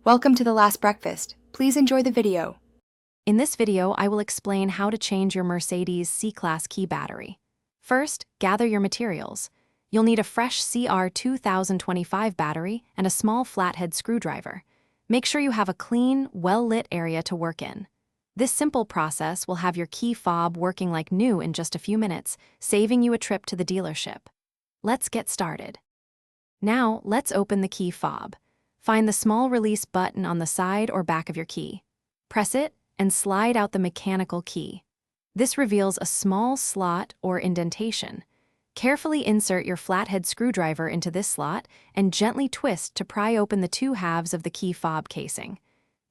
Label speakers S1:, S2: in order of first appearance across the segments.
S1: Welcome to The Last Breakfast. Please enjoy the video.
S2: In this video, I will explain how to change your Mercedes C-Class key battery. First, gather your materials. You'll need a fresh CR 2025 battery and a small flathead screwdriver. Make sure you have a clean, well-lit area to work in. This simple process will have your key fob working like new in just a few minutes, saving you a trip to the dealership. Let's get started. Now, let's open the key fob. Find the small release button on the side or back of your key. Press it and slide out the mechanical key. This reveals a small slot or indentation. Carefully insert your flathead screwdriver into this slot and gently twist to pry open the two halves of the key fob casing.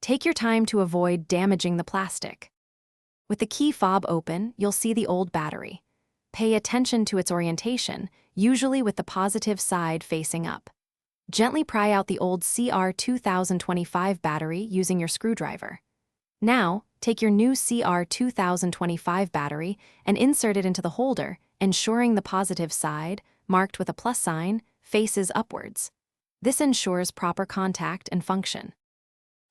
S2: Take your time to avoid damaging the plastic. With the key fob open, you'll see the old battery. Pay attention to its orientation, usually with the positive side facing up. Gently pry out the old CR 2025 battery using your screwdriver. Now, take your new CR 2025 battery and insert it into the holder, ensuring the positive side, marked with a plus sign, faces upwards. This ensures proper contact and function.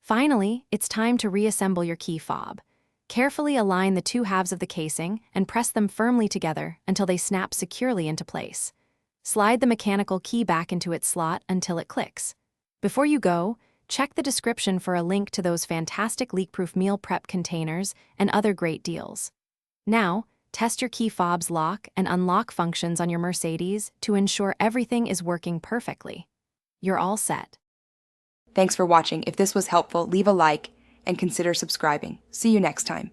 S2: Finally, it's time to reassemble your key fob. Carefully align the two halves of the casing and press them firmly together until they snap securely into place. Slide the mechanical key back into its slot until it clicks. Before you go, check the description for a link to those fantastic leak-proof meal prep containers and other great deals. Now, test your key fob's lock and unlock functions on your Mercedes to ensure everything is working perfectly. You're all set.
S1: Thanks for watching. If this was helpful, leave a like and consider subscribing. See you next time.